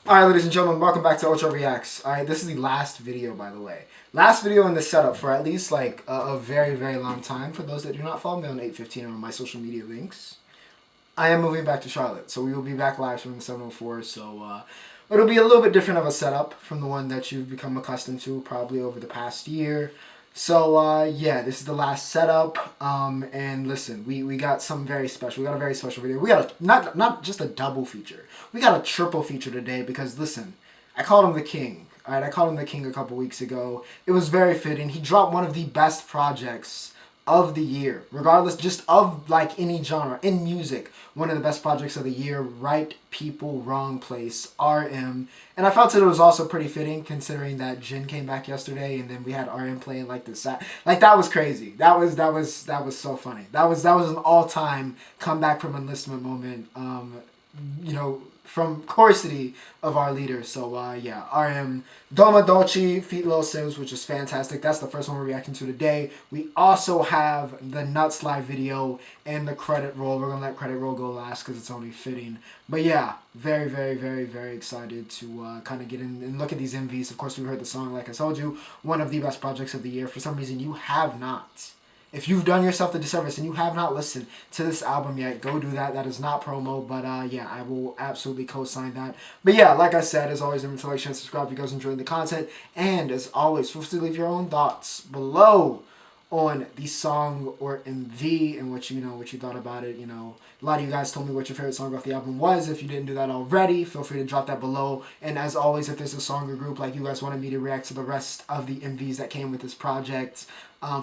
Alright, ladies and gentlemen, welcome back to Ultra Reacts. Alright, this is the last video, by the way. Last video in the setup for at least like a very, very long time. For those that do not follow me on 815 or on my social media links, I am moving back to Charlotte. So we will be back live from the 704. So it'll be a little bit different of a setup from the one that you've become accustomed to probably over the past year. So yeah, this is the last setup. And listen, we got something very special. We got a very special video. We got a not just a double feature. We got a triple feature today because listen, I called him the king. Alright, I called him the king a couple weeks ago. It was very fitting. He dropped one of the best projects of the year, regardless just of like any genre in music. One of the best projects of the year, Right People Wrong Place, RM. And I felt that it was also pretty fitting considering that Jin came back yesterday and then we had RM playing like this. Like that was crazy. That was so funny. That was an all-time comeback from enlistment moment. You know, from Core City of our leader. So yeah, RM Domodachi feat Lil Simz, which is fantastic. That's the first one we're reacting to today. We also have the Nuts live video and the credit roll. We're gonna let credit roll go last because it's only fitting. But yeah, very, very, very, very excited to kind of get in and look at these MVs. Of course, we heard the song, like I told you, one of the best projects of the year. For some reason, you have not. If you've done yourself the disservice and you have not listened to this album yet, go do that. That is not promo, but yeah, I will absolutely co-sign that. But yeah, like I said, as always, remember to like, share, and subscribe if you guys enjoying the content. And as always, feel free to leave your own thoughts below on the song or MV and what you thought about it. You know, a lot of you guys told me what your favorite song off the album was. If you didn't do that already, feel free to drop that below. And as always, if there's a song or group like you guys wanted me to react to the rest of the MVs that came with this project,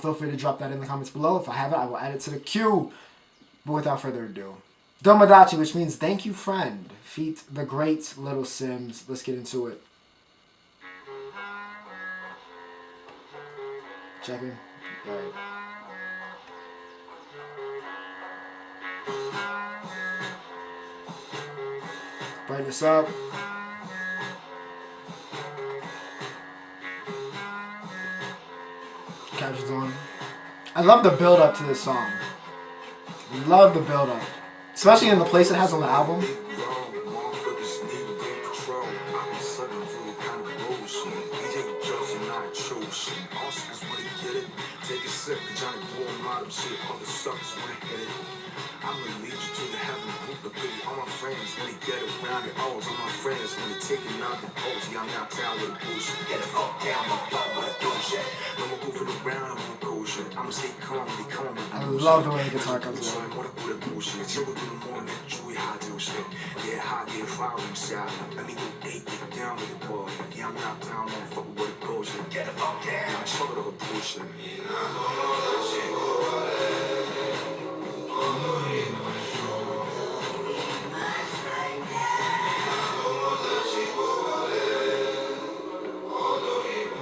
feel free to drop that in the comments below. If I have it, I will add it to the queue. But without further ado, Domodachi, which means thank you, friend, feat the great Little Simz. Let's get into it. Checking. All right. Brighten this up. Captions on. I love the build up to this song. Love the build up, especially in the place it has on the album. I'm gonna lead you to the heaven group of people. All my friends when they get around it. All my friends when they taking out the post. Yeah, I'm not down with the bullshit. Get the fuck down, I'm fuck with the bullshit. No more goofing around, I'm gonna go shit. I'ma stay calm, they calm. I love the way the guitar comes in. What a bullshit. Chill with the morning, Chewy hot do shit. Yeah, hot, get fire inside. Let me go eight, get down with the boy. Yeah, I'm not down, I'm fuck with the bullshit. Get the fuck down. Yeah, I'm trouble with the bullshit.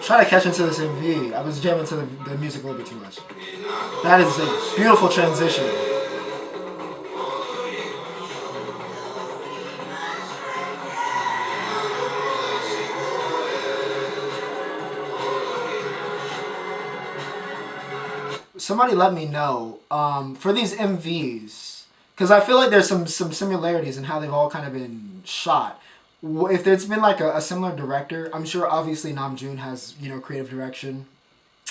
Try to catch into this MV. I was jamming to the music a little bit too much. That is a beautiful transition. Somebody let me know for these MVs, because I feel like there's some similarities in how they've all kind of been shot. If there's been like a similar director, I'm sure obviously Namjoon has, you know, creative direction,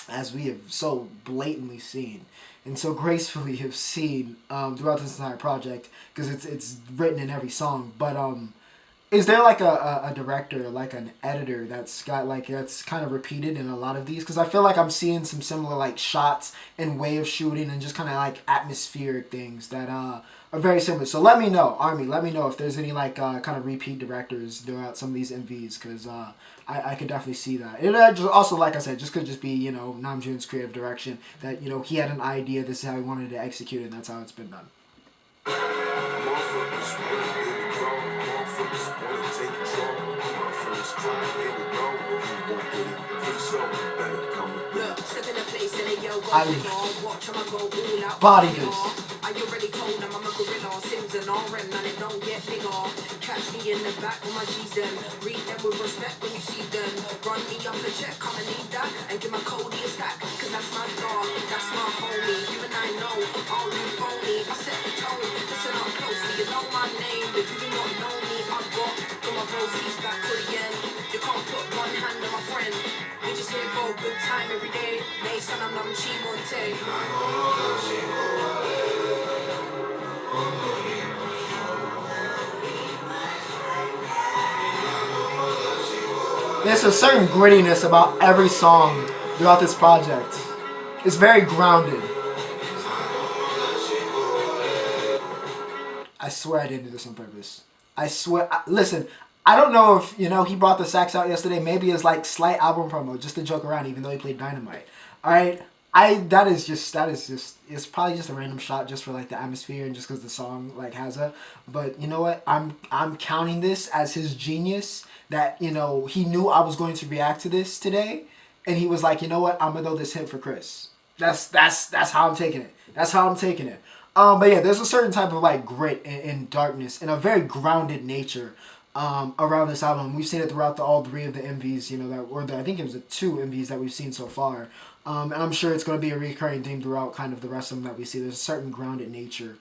as we have so blatantly seen and so gracefully have seen throughout this entire project, because it's written in every song. But is there like a director, like an editor that's got like, that's kind of repeated in a lot of these? Because I feel like I'm seeing some similar like shots and way of shooting and just kind of like atmospheric things that are very similar. So let me know, Army, let me know if there's any like kind of repeat directors throughout some of these MVs, because I could definitely see that. It just also, like I said, just could just be, you know, Namjoon's creative direction, that, you know, he had an idea, this is how he wanted to execute it, and that's how it's been done. I body this. I already told them I'm a gorilla, Simz and RM, man, it don't get bigger. Catch me in the back with my G's then. Read them with respect when you see them. Run me up a check, I'ma need that. And give my Cody a stack, cause that's my dog, that's my homie. Even I know, all you phony. I set the tone, listen up closely, you know my name, but you do not know me. I got my roses back to the end. You can't put one hand on my friend. We just here for a good time every day. Nay, son, I'm Chimonte. There's a certain grittiness about every song throughout this project. It's very grounded. I swear I didn't do this on purpose. I swear. Listen, I don't know if, he brought the sax out yesterday. Maybe it's like slight album promo just to joke around, even though he played Dynamite. All right. That is just, it's probably just a random shot just for like the atmosphere and just because the song like has a, but you know what? I'm counting this as his genius that, he knew I was going to react to this today. And he was like, you know what? I'm going to throw this hit for Chris. That's how I'm taking it. That's how I'm taking it. But yeah, there's a certain type of like grit and darkness and a very grounded nature around this album. We've seen it throughout all three of the MVs, I think it was the two MVs that we've seen so far. And I'm sure it's going to be a recurring theme throughout kind of the rest of them that we see. There's a certain grounded nature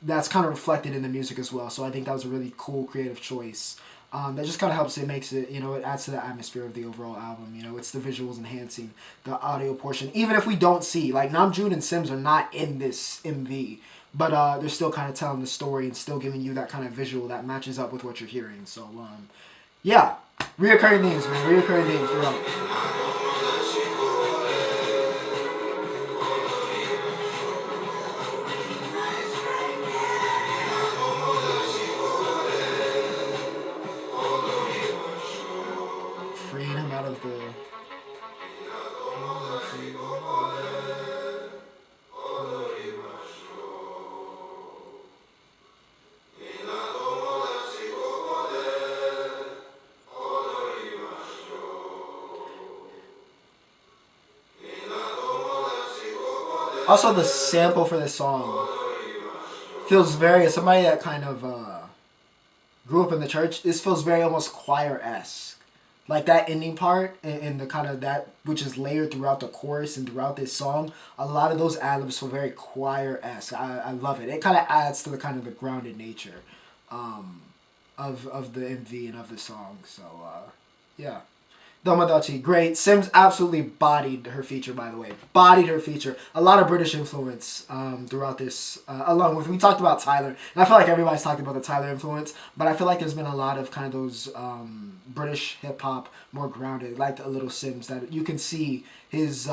that's kind of reflected in the music as well. So I think that was a really cool creative choice. That just kind of helps. It makes it, it adds to the atmosphere of the overall album. It's the visuals enhancing the audio portion. Even if we don't see, like Namjoon and Simz are not in this MV, but they're still kind of telling the story and still giving you that kind of visual that matches up with what you're hearing. So, yeah, reoccurring themes, man, reoccurring themes throughout. Freeing him out of the... Also, the sample for this song feels very, as somebody that kind of grew up in the church, this feels very almost choir-esque. Like that ending part and the kind of that, which is layered throughout the chorus and throughout this song, a lot of those ad-libs feel very choir-esque. I love it. It kind of adds to the kind of the grounded nature of the MV and of the song. So, yeah. Domodachi, great. Simz absolutely bodied her feature, by the way. Bodied her feature. A lot of British influence throughout this, along with, we talked about Tyler, and I feel like everybody's talked about the Tyler influence, but I feel like there's been a lot of kind of those British hip-hop, more grounded, like a little Simz, that you can see his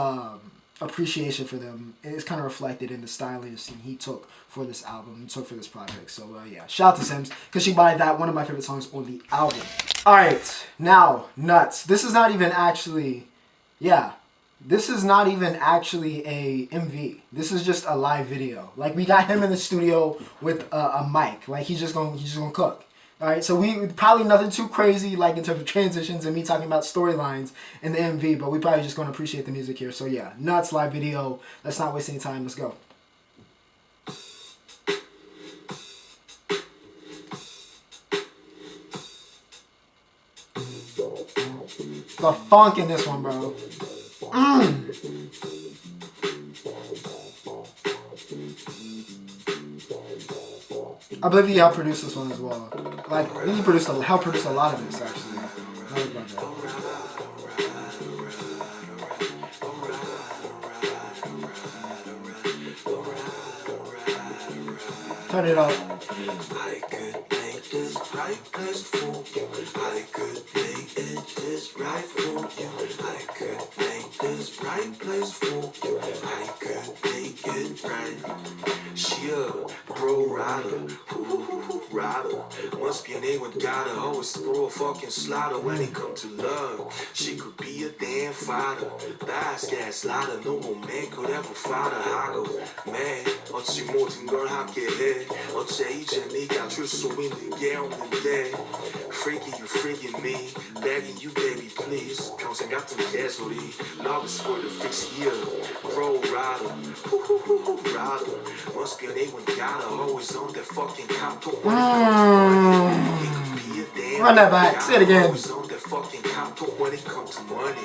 appreciation for them is kind of reflected in the styling he took for this album, took for this project. So yeah, shout out to Simz, because she bodied that, one of my favorite songs on the album. Alright, now, Nuts. This is not even actually, this is not even actually a MV. This is just a live video. Like, we got him in the studio with a mic. Like, he's just gonna cook. Alright, so we probably nothing too crazy, like in terms of transitions and me talking about storylines in the MV, but we probably just gonna appreciate the music here. So yeah, Nuts live video. Let's not waste any time. Let's go. The funk in this one, bro. I believe he helped produce this one as well. Like, he helped produce a lot of this, actually. Turn it up. I could make this right place for you. I could make it just right for you. I could make this right place for you. I could make it right. She a pro rider, rider. Must be an A with gotta always throw a fucking slaughter when it come to love. She could be a damn fighter, fast gas slider. No more man could ever fight a hago. Man, 어찌 모든 걸 함께 해. 어째 이제 네가 줄 수 있는 게 없는데. Freaky, you freaking me. Begging you, baby, please. 평생 같은 개소리. Love is for the fixed year. Pro rider, rider. Must be an A when gotta always on that fucking cop. Run that back. Say it again. When it comes to money,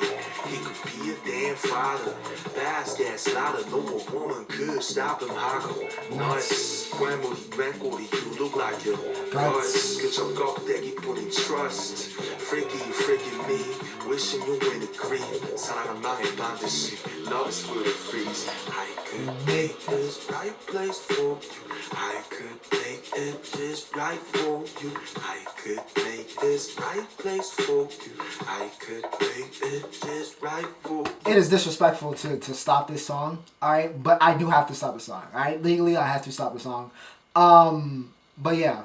he could be a damn father. fast gas louder no a woman could stop him 하고 nuts 괴물이 맹꼬리 you look like your guts 그저 껍데기뿐인 trust freaky me wishing you in a green 사랑은 망해 반드시 love is for the freeze I could make this right place for you I could make it just right for you I could make this right place for you I could make it just right for you. It is disrespectful to stop this song, alright? But I do have to stop the song, alright? Legally, I have to stop the song. But yeah,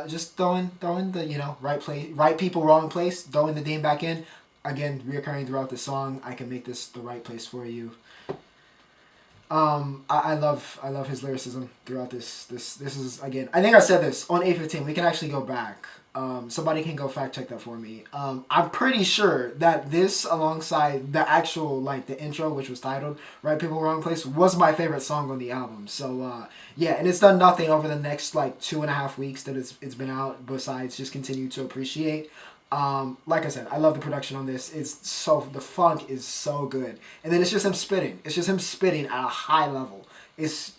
just throwing the, you know, right people, wrong place, throwing the theme back in. Again, reoccurring throughout the song. I can make this the right place for you. I love his lyricism throughout this. This is, again, I think I said this on 815. We can actually go back. Somebody can go fact check that for me. I'm pretty sure that this, alongside the actual, like, the intro, which was titled Right People, Wrong Place, was my favorite song on the album. So, yeah, and it's done nothing over the next, like, 2.5 weeks that it's been out, besides just continue to appreciate. Like I said, I love the production on this. The funk is so good. And then it's just him spitting. It's just him spitting at a high level. It's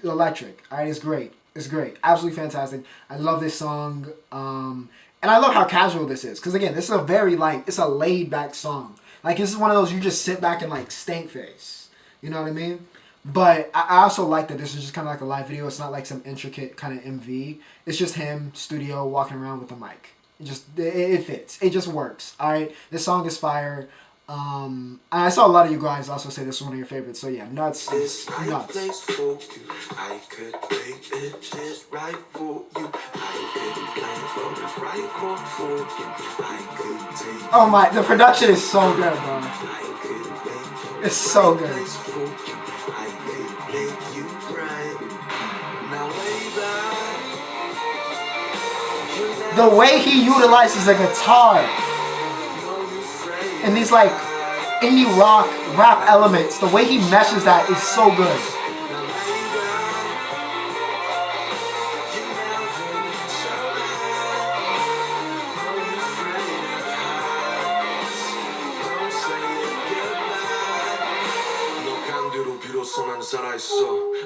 electric. Alright, it's great. It's great. Absolutely fantastic. I love this song. And I love how casual this is. Because again, this is a very, like, it's a laid back song. Like, this is one of those you just sit back and, like, stank face. You know what I mean? But I also like that this is just kind of like a live video. It's not like some intricate kind of MV. It's just him, studio, walking around with the mic. It fits. It just works. Alright? This song is fire. I saw a lot of you guys also say this is one of your favorites. So yeah, nuts is nuts. I could make it just right for you. I could play from the right chord for you. I could take oh my, the production is so good, bro. It's so good. I could make you right. Now the way he utilizes the guitar and these, like, indie rock rap elements, the way he meshes that is so good.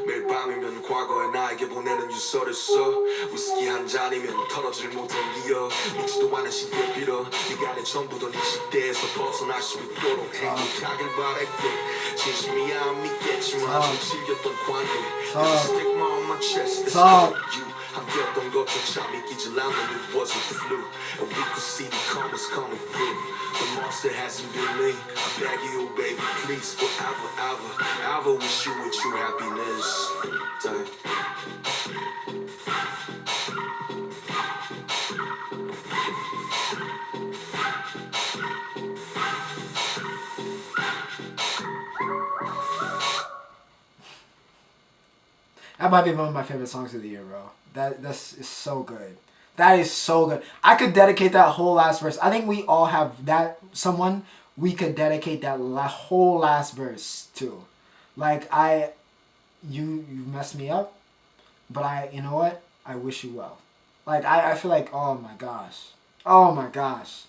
매일 밤이면 과거에 나에게 보내는 유서를 써 위스키 한 잔이면 털어질 못한 기억 믿지도 않은 시기를 빌어 네가 내 전부던 20대에서 벗어날 수 있도록 행복하길 바랄게 진심이야 안 믿겠지만 좀 질렸던 관계 Stigma on my chest is for you 함께했던 것조차 믿기질 않는 it was a flu and we could see the commas coming through the monster hasn't been me I beg you baby please forever ever wish you with true happiness Damn. That might be one of my favorite songs of the year, bro. That's is so good. That is so good. I could dedicate that whole last verse. I think we all have that someone we could dedicate that whole last verse to. Like, you messed me up, but you know what? I wish you well. Like, I feel like, oh my gosh. Oh my gosh.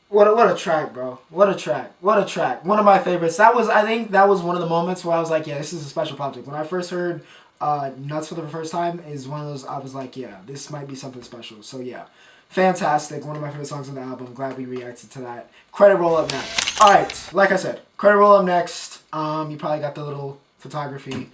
What a track, bro. What a track. What a track. One of my favorites. I think that was one of the moments where I was like, yeah, this is a special project. When I first heard Nuts for the first time, is one of those, I was like, yeah, this might be something special. So yeah. Fantastic. One of my favorite songs on the album. Glad we reacted to that. Credit roll up next. Alright, like I said, credit roll up next. You probably got the little photography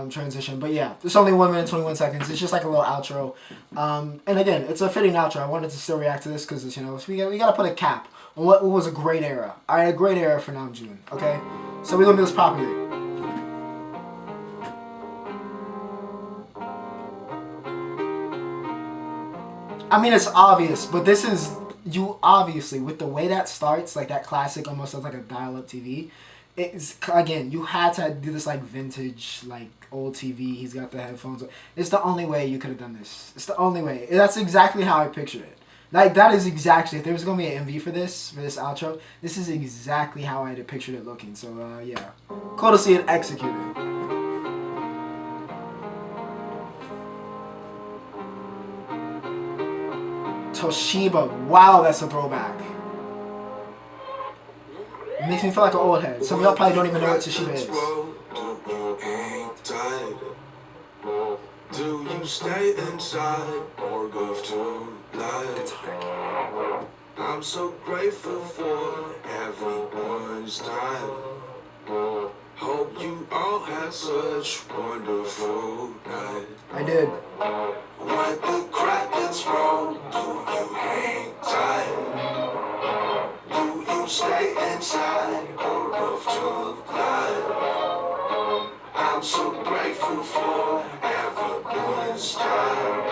transition. But yeah, it's only 1 minute, 21 seconds. It's just like a little outro. And again, it's a fitting outro. I wanted to still react to this because, you know, we got to put a cap on what was a great era. Alright, a great era for Namjoon. Okay? So we're going to do this properly. I mean, it's obvious, but this is, you obviously, with the way that starts, like that classic, almost like a dial-up TV, it's, again, you had to do this, like, vintage, like, old TV, he's got the headphones. It's the only way you could have done this. It's the only way. That's exactly how I pictured it. Like, that is exactly, if there was going to be an MV for this outro, this is exactly how I had pictured it looking. So, yeah. Cool to see it executed. Toshiba. Wow, that's a throwback. It makes me feel like an old head. Some of y'all probably don't even know what Toshiba is. Do you stay inside or go to life? I'm so grateful for everyone's time. Hope you all had such wonderful night. I did. When the crackers roll, do you hang tight? Do you stay inside or go to life? I'm so grateful for everyone's time.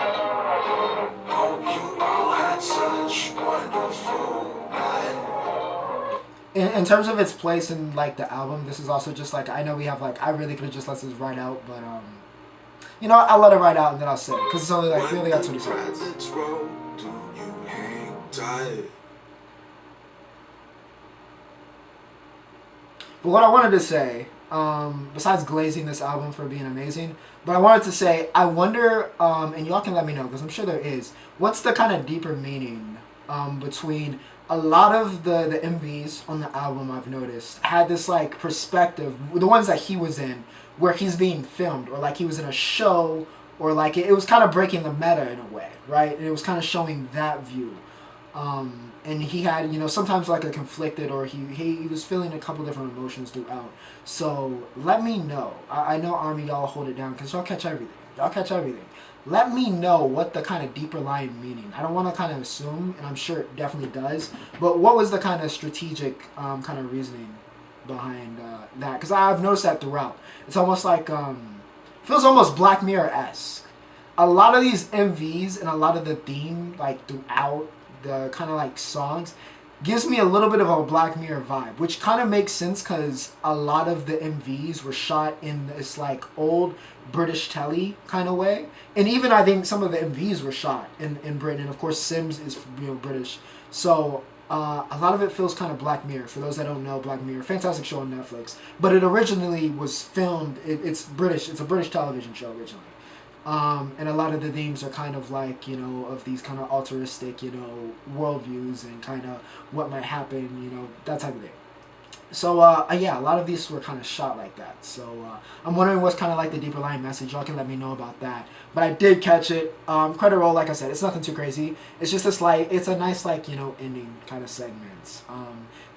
Hope you all had such wonderful night. In terms of its place in like the album, this is also just like, I know we have like, I really could have just let this ride out, but you know, I'll let it ride out and then I'll say it because it's only like, we only got 20 seconds. Do you hang tight? But what I wanted to say, besides glazing this album for being amazing, but I wanted to say, I wonder, and y'all can let me know because I'm sure there is, what's the kind of deeper meaning between a lot of the MVs on the album I've noticed had this like perspective, the ones that he was in, where he's being filmed, or like he was in a show, or like it was kind of breaking the meta in a way, right? And it was kind of showing that view. And he had, you know, sometimes like a conflicted, or he was feeling a couple different emotions throughout. So let me know. I know Army, y'all hold it down because y'all catch everything. Y'all catch everything. Let me know what the kind of deeper lying meaning. I don't want to kind of assume, and I'm sure it definitely does. But what was the kind of strategic kind of reasoning behind that? Because I've noticed that throughout. It's almost like feels almost Black Mirror-esque. A lot of these MVs and a lot of the theme like throughout the kind of like songs gives me a little bit of a Black Mirror vibe, which kind of makes sense because a lot of the MVs were shot in this like old British telly kind of way, and even I think some of the MVs were shot in Britain, and of course Simz is, you know, British, so a lot of it feels kind of Black Mirror. For those that don't know, Black Mirror, fantastic show on Netflix, but it originally was filmed, it's British, it's a British television show originally. And a lot of the themes are kind of like, you know, of these kind of altruistic, you know, worldviews and kind of what might happen, you know, that type of thing. So, yeah, a lot of these were kind of shot like that. So, I'm wondering what's kind of like the deeper line message. Y'all can let me know about that. But I did catch it. Credit roll, like I said, it's nothing too crazy. It's just this, like, it's a nice, like, you know, ending kind of segment.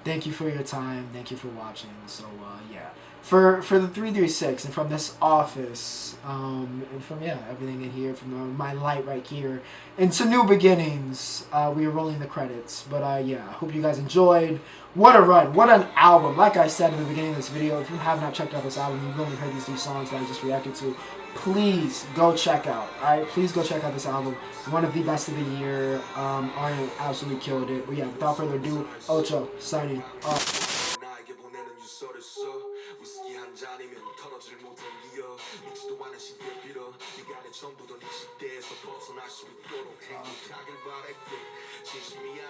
Thank you for your time. Thank you for watching. So, yeah. For the 336 and from this office, and from, yeah, everything in here, from my light right here, into New Beginnings, we are rolling the credits. But, yeah, I hope you guys enjoyed. What a run. What an album. Like I said in the beginning of this video, if you have not checked out this album, you've only heard these 3 songs that I just reacted to, please go check out. Alright, please go check out this album. One of the best of the year. Arya absolutely killed it. But yeah, without further ado, Ocho signing off. 위스키 한 잔이면 털어질 못한 기억 잊지도 않은 시대 빌어 네가 내 전부던 이 시대에서 벗어날 수 있도록 행복하길 바랄게 진심이야